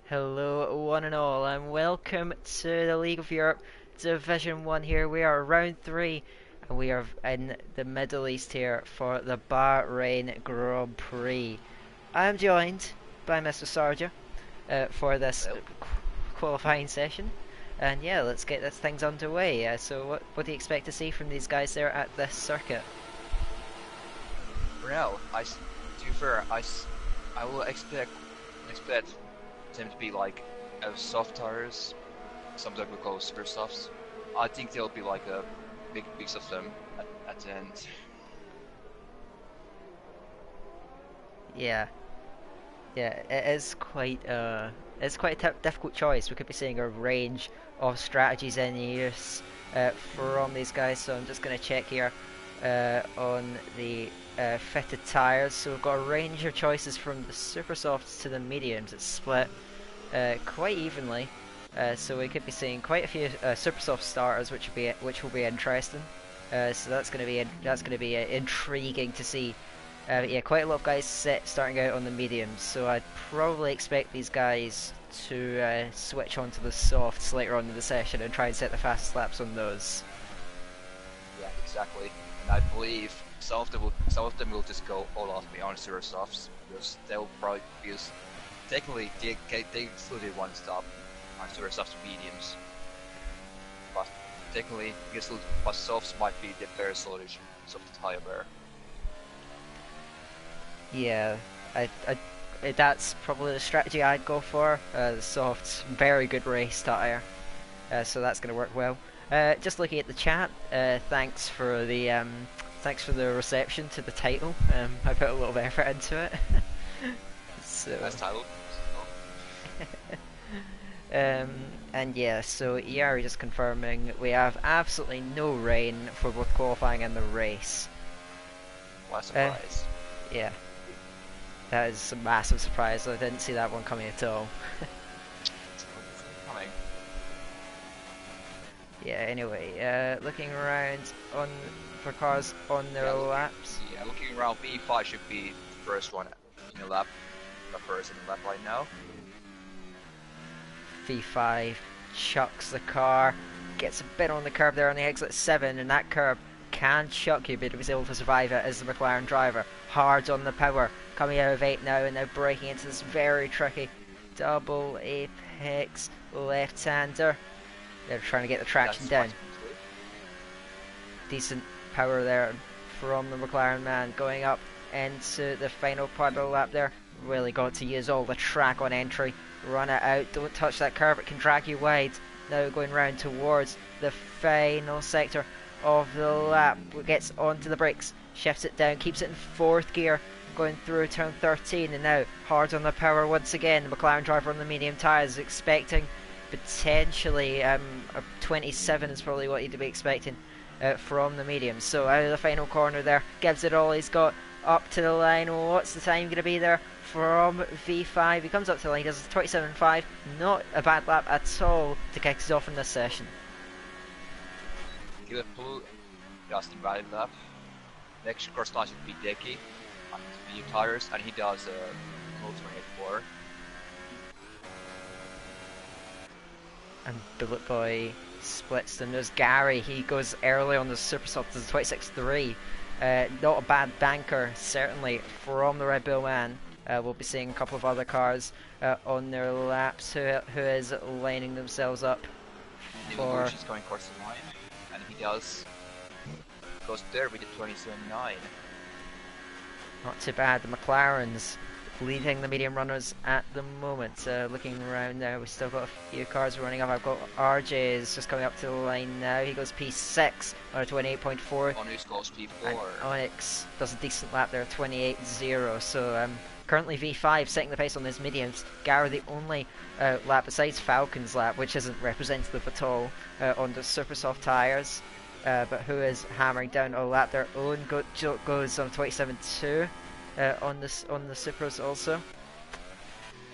Hello, one and all, and welcome to the League of Europe Division 1 here. We are round 3, and we are in the Middle East here for the Bahrain Grand Prix. I am joined by Mr. Sarja for this Well, qualifying session. And yeah, let's get this things underway. So what do you expect to see from these guys there at this circuit? for now, to be fair, I will expect them to be like soft tires, something we call super softs. I think there'll be like a big piece of them at the end. Yeah, yeah, it's quite a difficult choice. We could be seeing a range of strategies in use from these guys. So I'm just going to check here on the fitted tires. So we've got a range of choices from the super softs to the mediums. It's split quite evenly. So we could be seeing quite a few super soft starters, which will be interesting. So that's going to be intriguing to see. Yeah, quite a lot of guys starting out on the mediums, so I'd probably expect these guys to switch onto the softs later on in the session and try and set the fastest laps on those. Yeah, exactly. And I believe some of them will just go all out on super softs because they'll probably because technically they still did one stop on super softs mediums, but technically because but softs might be the better solution, soft tire bear. Yeah, that's probably the strategy I'd go for. The softs, very good race tire, so that's going to work well. Just looking at the chat, thanks for the reception to the title. I put a lot of effort into it. So. Nice title. And yeah, so Yari just confirming we have absolutely no rain for both qualifying and the race. What a surprise. Yeah, that is a massive surprise. I didn't see that one coming at all. Coming. Yeah, anyway, looking around for cars on their laps. Yeah, looking around, V5 should be the first one in the lap. The first in the lap right now. V5 chucks the car, gets a bit on the curb there on the exit 7, and that curb can chuck you, but he was able to survive it as the McLaren driver. Hard on the power, coming out of 8 now, and now breaking into this very tricky double apex left-hander. They're trying to get the traction down. Decent power there from the McLaren man, going up into the final part of the lap there. Really got to use all the track on entry. Run it out, don't touch that curve, it can drag you wide. Now going round towards the final sector of the lap, gets onto the brakes, shifts it down, keeps it in 4th gear, going through turn 13, and now hard on the power once again. The McLaren driver on the medium tyres, expecting potentially a 27 is probably what he'd be expecting from the medium. So out of the final corner there, gives it all he's got up to the line. What's the time going to be there from V5? He comes up to the line, does a 27.5, not a bad lap at all to kick us off in this session. Liverpool just invalid lap. Next course line should be Decky on his medium tires, and he does a 28.4. And Bullet Boy splits them. There's Gary, he goes early on the super soft to the 26.3. Not a bad banker, certainly, from the Red Bull man. We'll be seeing a couple of other cars on their laps who is lining themselves up for... He's going across the line, and he goes there with the 27.9. Not too bad. The McLarens leading the medium runners at the moment. Looking around now, we've still got a few cars running up. I've got RJ is just coming up to the line now. He goes P6 on a 28.4. Onyx goes P4. And Onyx does a decent lap there, 28.0. So currently V5 setting the pace on his mediums. Gara the only lap besides Falcon's lap, which isn't representative at all on the super soft tyres. But who is hammering down a lap their own goes on 27.2 on the supers also.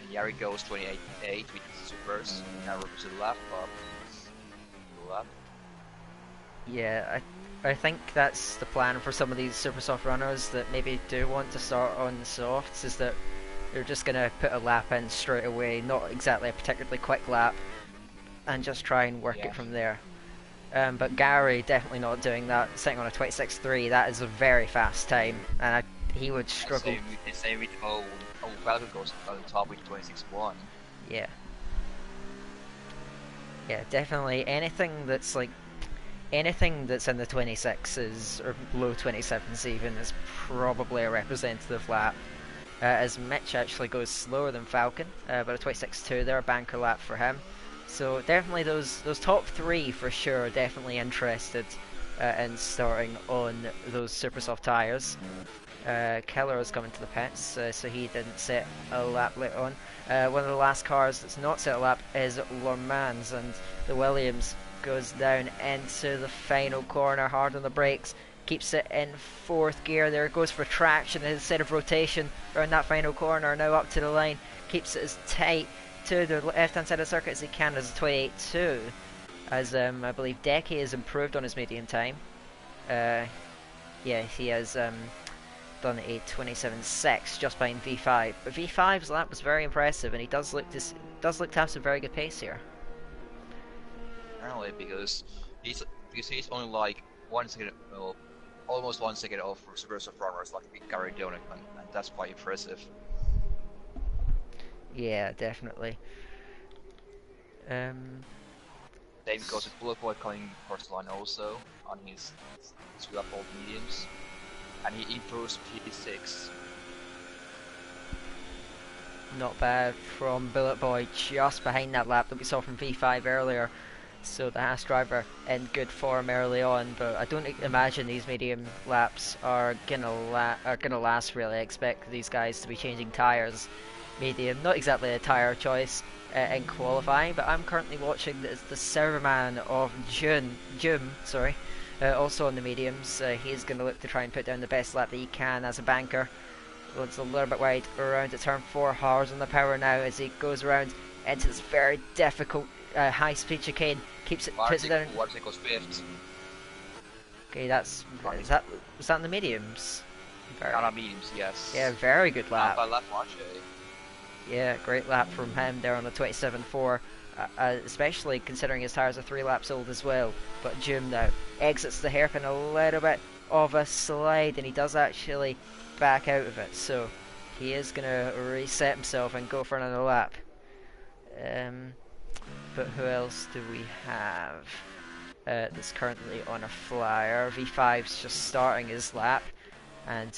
And Yari goes 28.8 with supers. Now represents the lap, Yeah, I think that's the plan for some of these super soft runners that maybe do want to start on the softs, is that they're just going to put a lap in straight away, not exactly a particularly quick lap, and just try and work it from there. But Gary definitely not doing that, sitting on a 26.3. That is a very fast time, and he would struggle. Same with Falcon goes on top with 26.1. Yeah. Yeah, definitely anything that's in the 26s or low 27s even is probably a representative lap. As Mitch actually goes slower than Falcon, but a 26.2 there, a banker lap for him. So definitely those top three for sure, definitely interested in starting on those super soft tyres. Keller is coming to the pits, so he didn't set a lap later on. One of the last cars that's not set a lap is Le Mans, and the Williams goes down into the final corner, hard on the brakes, keeps it in fourth gear there, goes for traction instead of rotation around that final corner, now up to the line, keeps it as tight to the left hand side of the circuit as he can as a 28.2, as I believe Decky has improved on his medium time. Yeah, he has done a 27.6 just behind V5, but V5's lap was very impressive, and he does look to have some very good pace here. Apparently, because he's only like 1 second, well, almost 1 second off super soft runners like Gary Donut, and that's quite impressive. Yeah, definitely. Same goes with Bullet Boy coming first line also on his 2-lap-old mediums, and he improves P6. Not bad from Bullet Boy, just behind that lap that we saw from V5 earlier. So the Haas driver in good form early on, but I don't imagine these medium laps are gonna last really. I expect these guys to be changing tyres. Medium, not exactly a tyre choice in qualifying, but I'm currently watching the Serverman of Jim, also on the mediums. He's going to look to try and put down the best lap that he can as a banker. Well, it's a little bit wide around at turn 4, hard on the power now as he goes around into this very difficult high-speed chicane. Puts it down. Goes fifth. Okay, was that in the mediums? Mediums, yes. Yeah, very good lap. Actually. Yeah, great lap from him there on the 27.4, especially considering his tyres are 3 laps old as well. But Jim now exits the hairpin a little bit of a slide, and he does actually back out of it, so he is going to reset himself and go for another lap. But who else do we have that's currently on a flyer? V5's just starting his lap, and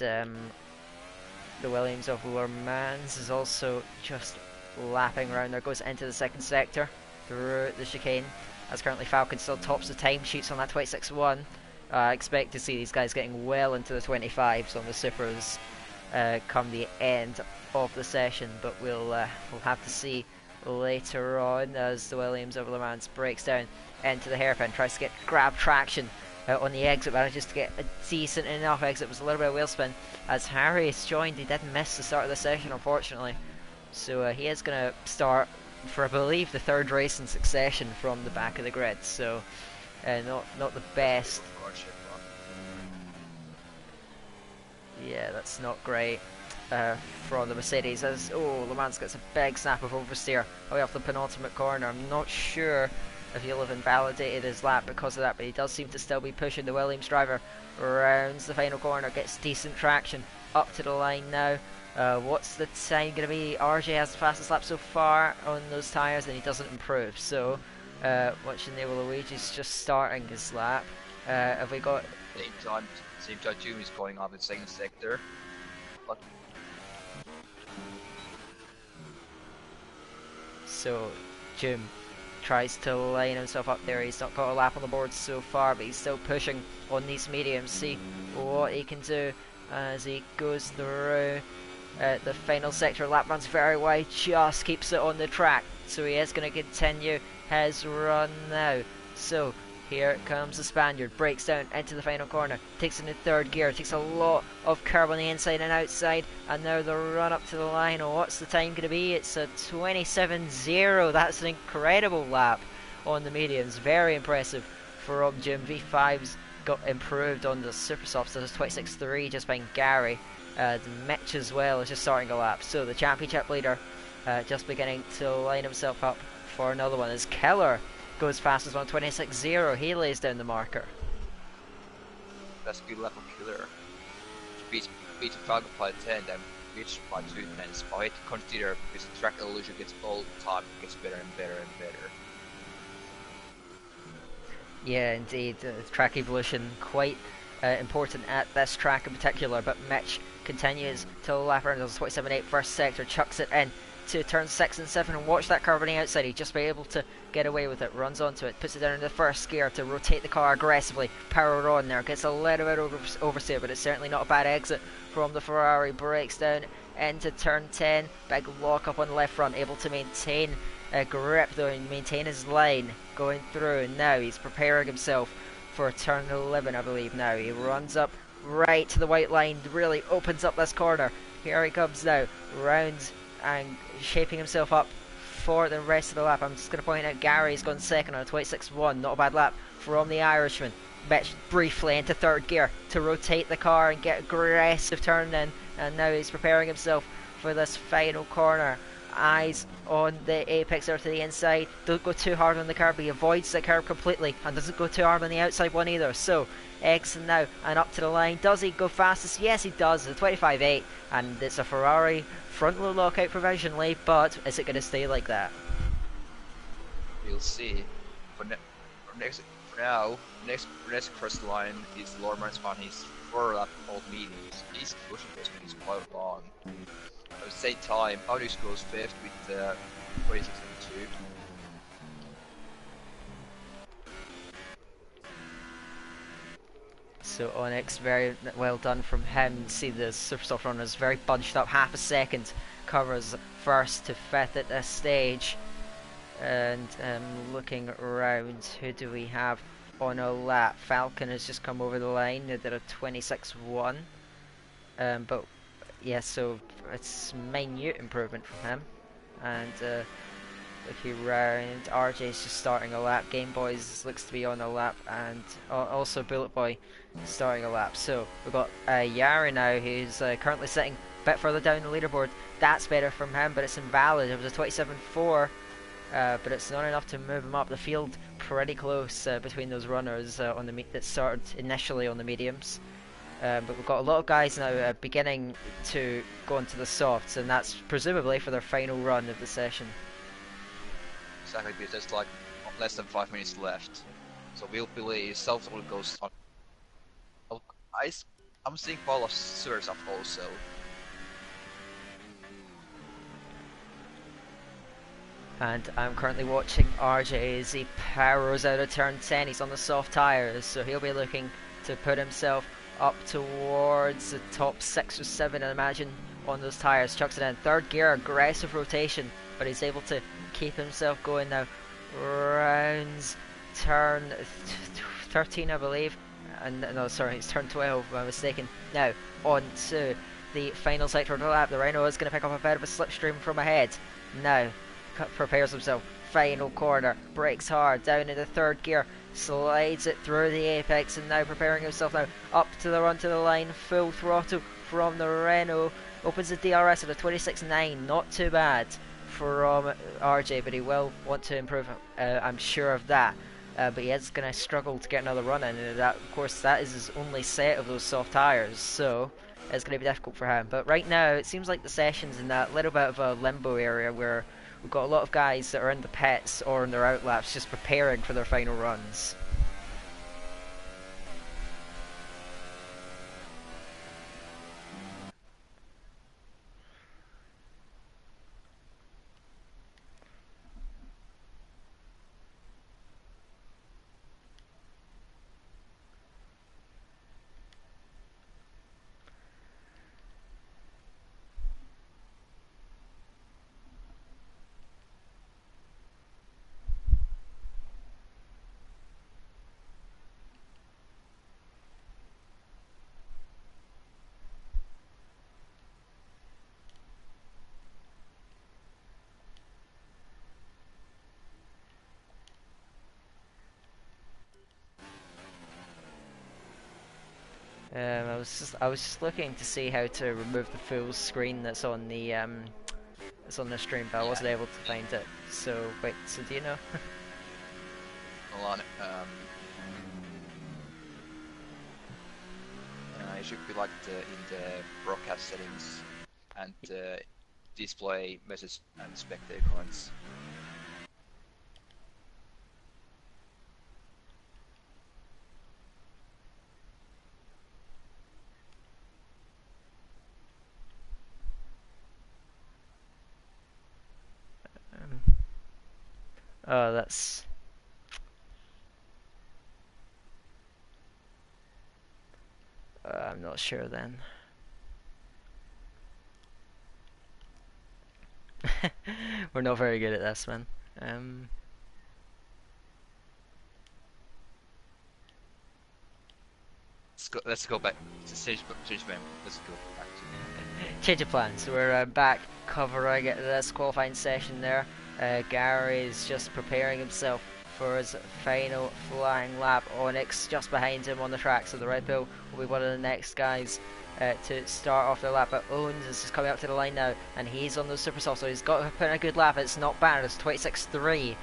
the Williams of Le Mans is also just lapping around there, goes into the second sector through the chicane, as currently Falcon still tops the timesheets on that 26.1. I expect to see these guys getting well into the 25s on the Supers come the end of the session, but we'll have to see later on as the Williams of Le Mans breaks down into the hairpin, tries to grab traction on the exit, manages to get a decent enough exit. It was a little bit of wheel spin as Harry has joined. He did miss the start of the session, unfortunately, so he is going to start for, I believe, the 3rd race in succession from the back of the grid, so not the best. Yeah, that's not great from the Mercedes, as Le Mans gets a big snap of oversteer away off the penultimate corner. I'm not sure if he'll have invalidated his lap because of that, but he does seem to still be pushing. The Williams driver rounds the final corner, gets decent traction up to the line now. What's the time going to be? RJ has the fastest lap so far on those tyres, and he doesn't improve. So, watching the Luigi's just starting his lap. Have we got... Same time Jim is going off in second sector. But... So, Jim tries to line himself up there. He's not got a lap on the board so far, but he's still pushing on these mediums. See what he can do as he goes through the final sector. Lap runs very wide, just keeps it on the track, so he is going to continue his run now. So here comes the Spaniard, breaks down into the final corner, takes it in 3rd gear, takes a lot of curb on the inside and outside, and now the run up to the line. What's the time going to be? It's a 27.0. That's an incredible lap on the mediums, very impressive for Jim. V5's got improved on the super softs, so it's 26.3 just behind Gary. Mitch as well is just starting a lap. So the championship leader just beginning to line himself up for another one as Keller goes fast as 1:26.0. He lays down the marker. That's a good lap of Killer. Beat Falcon by 10, then reach by 2 tenths. But I hate to consider because the track illusion gets all the time, gets better and better and better. Yeah, indeed. Track evolution quite important at this track in particular, but Mitch continues to lap around those 27.8 first sector, chucks it in to turn 6 and 7 and watch that curve on the outside. He'd just be able to get away with it, runs onto it, puts it down in the first gear to rotate the car aggressively, power on there, gets a little bit oversteer, but it's certainly not a bad exit from the Ferrari, breaks down into turn 10, big lock up on the left front, able to maintain a grip though and maintain his line going through, and now he's preparing himself for turn 11 I believe. Now he runs up right to the white line, really opens up this corner. Here he comes now, round and shaping himself up for the rest of the lap. I'm just going to point out Gary's gone second on a 26.1, not a bad lap from the Irishman. Mitch briefly into third gear to rotate the car and get aggressive turn in, and now he's preparing himself for this final corner. Eyes on the apex there to the inside, don't go too hard on the curb, he avoids the curb completely and doesn't go too hard on the outside one either. So exit now and up to the line. Does he go fastest? Yes he does, a 25.8, and it's a Ferrari front low lockout provisionally, but is it going to stay like that? We'll see. For now, next cross line is Lorman's on his 4 lap old mediums. He's pushing this one, he's quite long. At the same time, Audis goes 5th with 26.2. So Onyx, very well done from him. See the Supersoft runners very bunched up, half a second covers first to 5th at this stage. And looking around, who do we have on a lap? Falcon has just come over the line, they did a 26.1. But yeah, so it's minute improvement from him. And looking round, RJ's just starting a lap, Game Boys looks to be on a lap, and also Bullet Boy starting a lap. So we've got Yara now, who's currently sitting a bit further down the leaderboard. That's better from him, but it's invalid. It was a 27.4, but it's not enough to move him up. The field pretty close between those runners on the that started initially on the mediums. But we've got a lot of guys now beginning to go into the softs, and that's presumably for their final run of the session. Exactly, because there's like less than 5 minutes left. So we'll believe South will go on. I'm seeing Paul of Sursaf also. And I'm currently watching RJ as he powers out of turn 10. He's on the soft tyres, so he'll be looking to put himself up towards the top 6 or 7, I imagine, on those tyres. Chucks it in third gear, aggressive rotation, but he's able to keep himself going now. Rounds turn 13, I believe. And no, sorry, it's turn 12, if I'm mistaken. Now on to the final sector of the lap. The Rhino is going to pick up a bit of a slipstream from ahead. Now prepares himself, final corner, brakes hard, down into third gear, slides it through the apex, and now preparing himself now up to the run to the line, full throttle from the Renault, opens the DRS at a 26.9, not too bad from RJ, but he will want to improve, I'm sure of that. But he is going to struggle to get another run in, and that, of course, that is his only set of those soft tyres, so it's going to be difficult for him. But right now, it seems like the session's in that little bit of a limbo area where we've got a lot of guys that are in the pits or in their outlaps just preparing for their final runs. I was just looking to see how to remove the full screen that's on the stream, but I wasn't able to find it. So wait, so do you know? Hold on. It should be like in the broadcast settings and display message and spectator comments. Oh, that's. I'm not sure then. We're not very good at this, man. Let's go back. Change name. Let's go back to. Change of plans. We're back covering this qualifying session there. Gary's just preparing himself for his final flying lap. Onyx just behind him on the track, so the Red Bull will be one of the next guys to start off their lap. But Owens is just coming up to the line now, and he's on the super soft, so he's got to put in a good lap. It's not bad. It's 26.3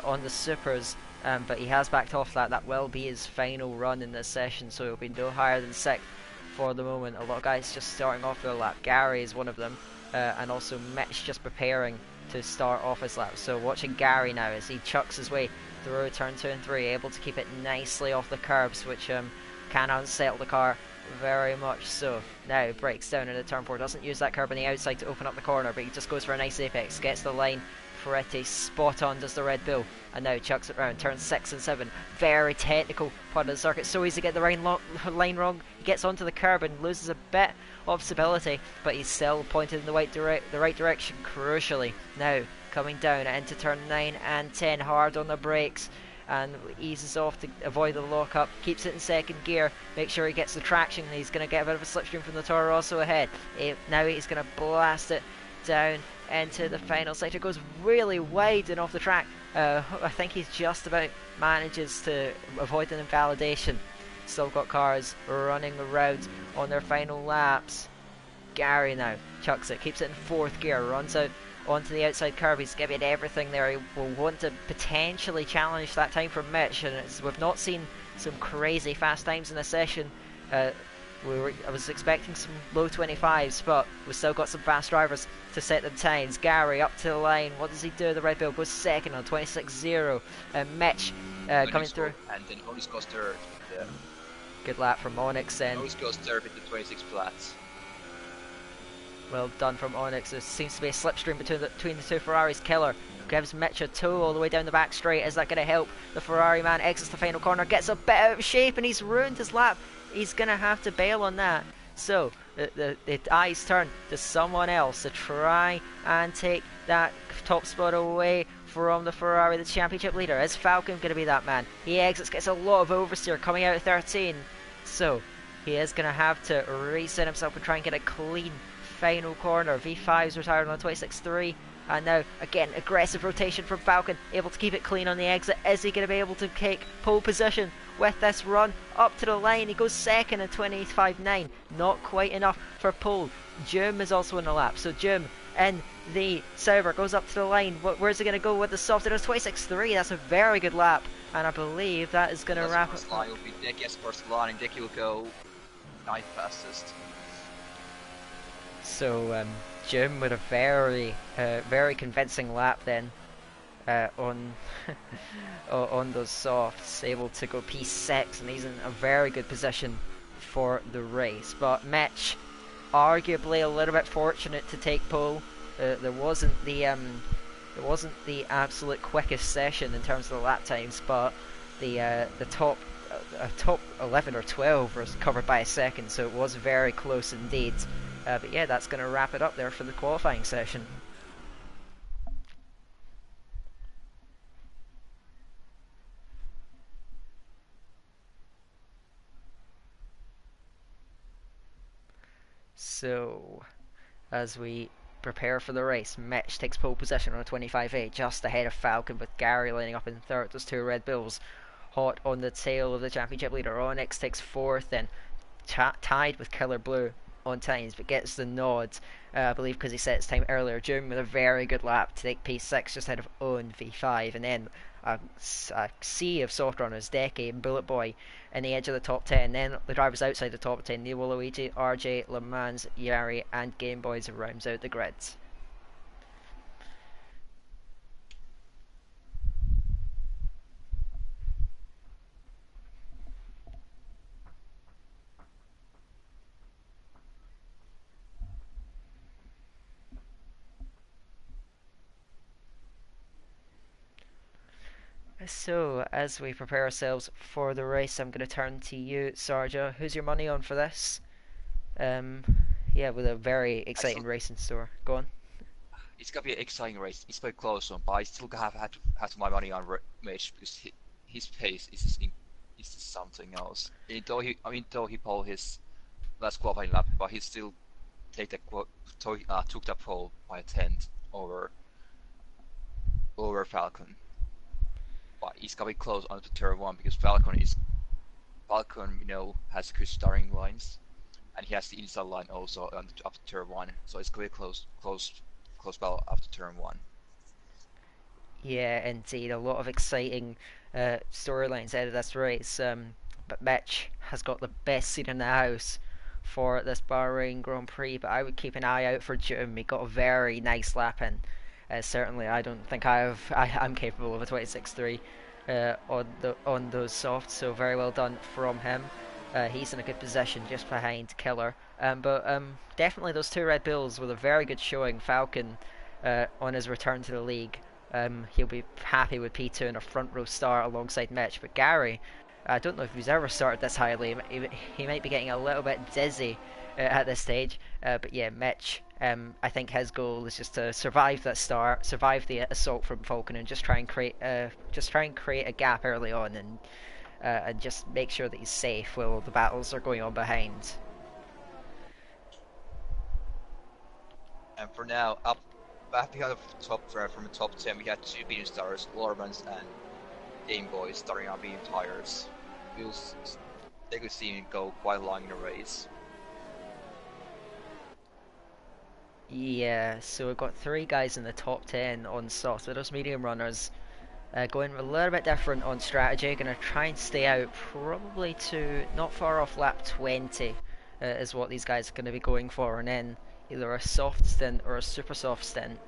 on the supers. But he has backed off that. That will be his final run in this session, so he'll be no higher than 6th for the moment. A lot of guys just starting off their lap. Gary is one of them, and also Mitch just preparing to start off his lap. So watching Gary now as he chucks his way through turn 2 and 3, able to keep it nicely off the curbs, which can unsettle the car very much so. Now breaks down into turn 4, doesn't use that curb on the outside to open up the corner, but he just goes for a nice apex, gets the line pretty spot on, does the Red Bull, and now chucks it round turn 6 and 7. Very technical part of the circuit, so easy to get the line wrong. He gets onto the curb and loses a bit of stability, but he's still pointed in the right direction crucially. Now coming down into turn 9 and 10, hard on the brakes and eases off to avoid the lock-up, keeps it in second gear, make sure he gets the traction. He's going to get a bit of a slipstream from the Toro Rosso ahead. Now he's going to blast it down into the final sector, goes really wide and off the track. I think he's just about manages to avoid an invalidation. Still got cars running around on their final laps. Gary now chucks it, keeps it in fourth gear, runs out onto the outside curve. He's giving everything there. He will want to potentially challenge that time from Mitch, and we've not seen some crazy fast times in this session. I was expecting some low 25s, but we've still got some fast drivers to set them times. Gary up to the line. What does he do? The Red Bull goes second on 26.0. Mitch coming through. And then Onyx goes third. Good lap from Onyx then. Onyx goes third with the 26 flats. Well done from Onyx. There seems to be a slipstream between the two Ferraris. Killer gives Mitch a toe all the way down the back straight. Is that going to help? The Ferrari man exits the final corner, gets a bit out of shape, and he's ruined his lap. He's going to have to bail on that. So the eyes turn to someone else to try and take that top spot away from the Ferrari, the championship leader. Is Falcon going to be that man? He exits, gets a lot of oversteer coming out of 13. So he is going to have to reset himself and try and get a clean final corner. V5's retired on 26.3. And now, again, aggressive rotation from Falcon, able to keep it clean on the exit. Is he going to be able to take pole position with this run up to the line? He goes second at 25.9. Not quite enough for pole. Jim is also in the lap. So Jim in the Sauber goes up to the line. Where's he going to go with the soft? It is 26.3. That's a very good lap. And I believe that is going to wrap it. First line will be Decky's first line, and Decky will go 9th fastest. So Jim with a very convincing lap then on on those softs, able to go P6, and he's in a very good position for the race. But Mitch, arguably a little bit fortunate to take pole. There wasn't the absolute quickest session in terms of the lap times, but the top 11 or 12 was covered by a second, so it was very close indeed. But yeah, that's going to wrap it up there for the qualifying session. So, as we prepare for the race, Mitch takes pole position on a 25.8, just ahead of Falcon, with Gary lining up in third. Those two Red Bulls hot on the tail of the championship leader. Onyx takes fourth, then tied with Killer Blue on times, but gets the nod, I believe, because he set his time earlier. June with a very good lap to take P6 just ahead of Owen V5, and then a sea of soft runners, Deke and Bullet Boy in the edge of the top 10. Then the drivers outside the top 10, Neil Luigi, RJ, Le Mans, Yari, and Game Boys rounds out the grids. So, as we prepare ourselves for the race, I'm going to turn to you, Sarja. Who's your money on for this? Um, yeah, with a very exciting race in store. Go on. It's gonna be an exciting race. It's very close one, but I still have my money on Mitch because his pace is just something else. Though he pulled his last qualifying lap, but he still took that pole by a tenth over Falcon. But it's gonna be close onto turn one because Falcon has good starting lines, and he has the inside line also after turn one. So it's gonna be close battle after turn one. Yeah, indeed, a lot of exciting storylines out of this race. But Mitch has got the best seat in the house for this Bahrain Grand Prix. But I would keep an eye out for Jim. He got a very nice lap in. Certainly, I don't think I'm capable of a 26.3 on those softs. So very well done from him. He's in a good position just behind Killer. But definitely those two Red Bulls with a very good showing. Falcon on his return to the league. He'll be happy with P2 and a front row start alongside Mitch. But Gary, I don't know if he's ever started this highly. He might be getting a little bit dizzy at this stage. But yeah, Mitch, I think his goal is just to survive that start, survive the assault from Falcon, and just try and create a gap early on, and just make sure that he's safe while the battles are going on behind. And for now, back behind the from the top 10, we had two beating stars, Lormans and Game Boy, starting on beating tires. They could see him go quite long in the race. Yeah, so we've got three guys in the top 10 on soft, so those medium runners going a little bit different on strategy. Going to try and stay out probably to not far off lap 20 is what these guys are going to be going for, and then either a soft stint or a super soft stint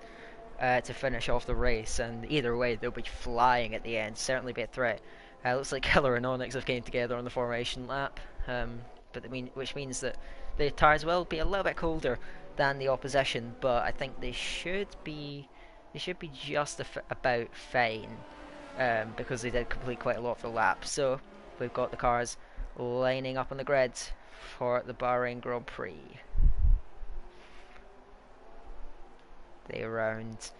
to finish off the race. And either way, they'll be flying at the end, certainly be a threat. Looks like Killer and Onyx have came together on the formation lap, which means that the tyres will be a little bit colder than the opposition, but I think they should be just about fine, because they did complete quite a lot of the lap. So we've got the cars lining up on the grid for the Bahrain Grand Prix. They round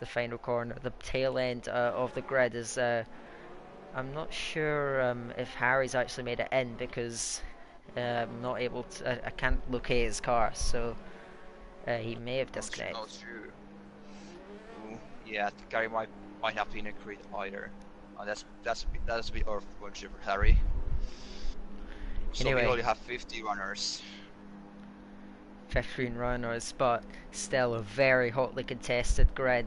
the final corner. The tail end of the grid is I'm not sure if Harry's actually made it in, because I'm not able to. I can't locate his car, so he may have disconnected. Not sure. Ooh, yeah, Gary might not be in a grid either. That's a bit of ownership for Harry. So Anyway, we only have 50 runners. 15 runners, but still a very hotly contested grid.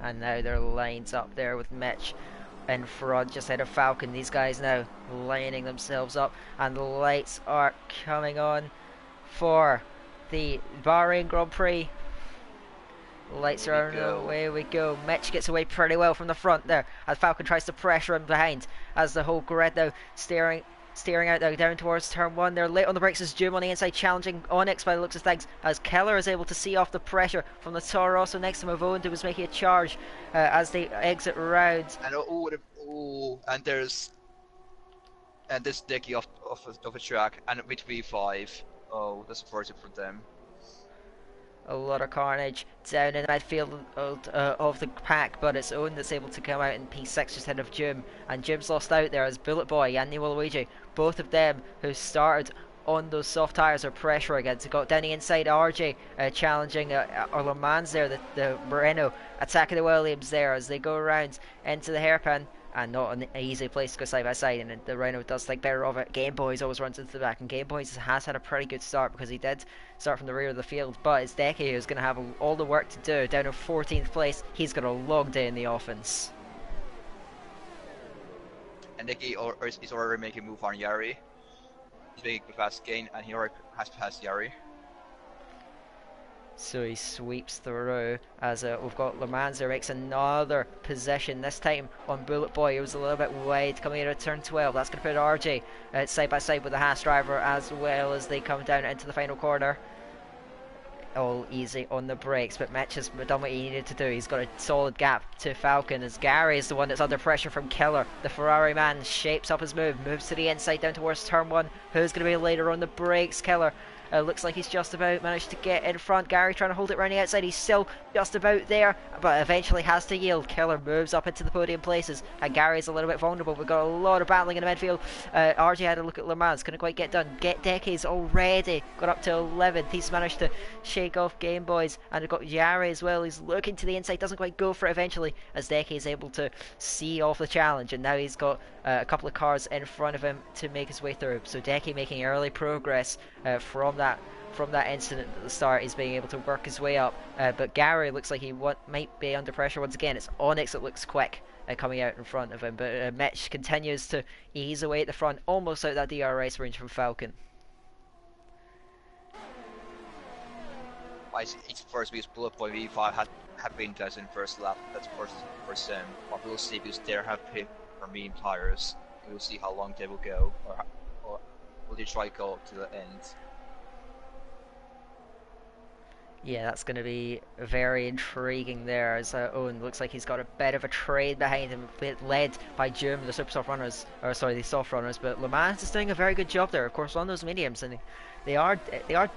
And now their lines up there with Mitch in front, just ahead of Falcon. These guys now lining themselves up, and the lights are coming on for the Bahrain Grand Prix. Lights are on, away we go. Mitch gets away pretty well from the front there, as Falcon tries to pressure him behind, as the whole grid now steering out now down towards turn one. They're late on the brakes as Doom on the inside challenging Onyx by the looks of things, as Keller is able to see off the pressure from the Toro also next to Mavonda, who was making a charge as they exit round. And there's Dickie off the track, and with V5. Oh, that's unfortunate for them. A lot of carnage down in the midfield of the pack, but it's Owen that's able to come out in P6 just ahead of Jim, and Jim's lost out there as Bullet Boy and Luigi, both of them who started on those soft tyres, are pressuring it. Got down the inside, RJ challenging Le Mans there, the Moreno attacking the Williams there as they go around into the hairpin. and not an easy place to go side by side, and the Renault does think better of it. Game Boys always runs into the back, and Game Boys has had a pretty good start because he did start from the rear of the field, but it's Deke who's going to have all the work to do. Down in 14th place, he's got a long day in the offense. And Nicky is already making a move on Yari. He's making a fast gain, and he already has passed Yari. So he sweeps through as we've got Le Mans there makes another position, this time on Bullet Boy. It was a little bit wide coming out of turn 12. That's going to put RJ side by side with the Haas driver as well as they come down into the final corner. All easy on the brakes, but Mitch has done what he needed to do. He's got a solid gap to Falcon as Gary is the one that's under pressure from Killer. The Ferrari man shapes up his move, moves to the inside down towards turn 1. Who's going to be later on the brakes? Killer. Looks like he's just about managed to get in front. Gary trying to hold it around the outside. He's still just about there, but eventually has to yield. Killer moves up into the podium places, and Gary's a little bit vulnerable. We've got a lot of battling in the midfield. RJ had a look at Le Mans, couldn't quite get done. Get Deke's already got up to 11th. He's managed to shake off Game Boys, and we've got Yari as well. He's looking to the inside, doesn't quite go for it eventually, as Deke is able to see off the challenge, and now he's got a couple of cars in front of him to make his way through. So Deke making early progress from that incident at the start. He's being able to work his way up, but Gary looks like he might be under pressure once again. It's Onyx that looks quick coming out in front of him, but Mitch continues to ease away at the front, almost out that DRS range from Falcon. It's first because Bullet Boy V5 had been guys in first lap. That's first but we'll see because they have hit for medium tires. We'll see how long they will go, or will they try to go to the end. Yeah, that's going to be very intriguing there, as Owen looks like he's got a bit of a trade behind him, led by Jim, the super soft runners, or sorry, the soft runners, but Le Mans is doing a very good job there, of course, on those mediums, and they are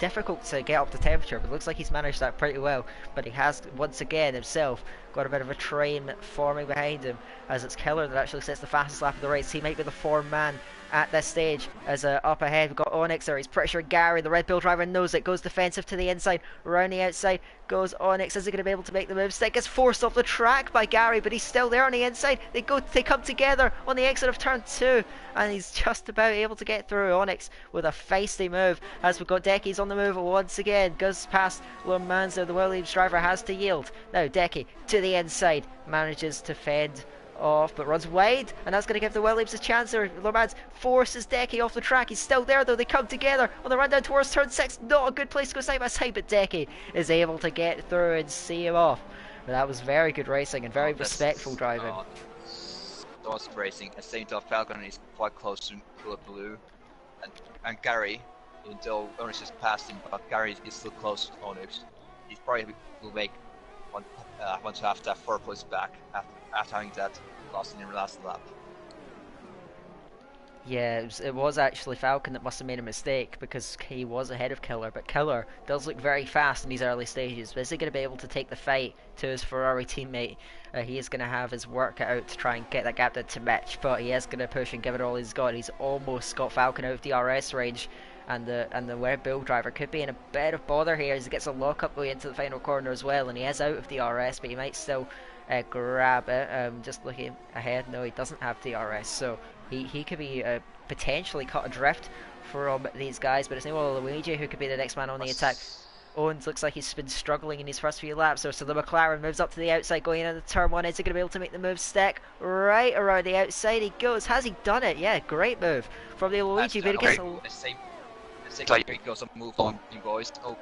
difficult to get up to temperature, but it looks like he's managed that pretty well. But he has, once again, himself got a bit of a train forming behind him, as it's Killer that actually sets the fastest lap of the race. He might be the form man at this stage, as up ahead we've got Onyx there. He's pressuring Gary. The Red Bull driver knows it, goes defensive to the inside, around the outside goes Onyx. Is he going to be able to make the move? Stick gets forced off the track by Gary, but he's still there on the inside. They come together on the exit of turn 2, and he's just about able to get through. Onyx with a feisty move, as we've got Deke's on the move once again, goes past Le Mans there. The Williams driver has to yield. Now Deke to the inside, manages to fend off, but runs wide, and that's going to give the Williams a chance there. Le Mans forces Deke off the track. He's still there though. They come together on the run down towards turn 6. Not a good place to go side by side, but Deke is able to get through and see him off. But that was very good racing and very respectful driving. That's racing. At the same time, Falcon is quite close to Bullet Blue, and Gary, even though Onyx just passed him, but Gary is still close to Onyx. He probably will make want to have that 4 place back after having that lost in the last lap. Yeah, it was actually Falcon that must have made a mistake, because he was ahead of Killer, but Killer does look very fast in these early stages. But is he going to be able to take the fight to his Ferrari teammate? He is going to have his work out to try and get that gap down to Mitch, but he is going to push and give it all he's got. He's almost got Falcon out of DRS range, and the Red Bull driver could be in a bit of bother here as he gets a lock-up way into the final corner as well, and he is out of DRS, but he might still grab it. Just looking ahead, no, he doesn't have DRS, so he could be potentially cut adrift from these guys, but it's Noah Luigi who could be the next man on the attack. Owens looks like he's been struggling in his first few laps, so the McLaren moves up to the outside going into turn 1. Is he going to be able to make the move stick? Right around the outside he goes. Has he done it? Yeah, great move from the Luigi, but it gets the same time he goes a move on, boys. Oh,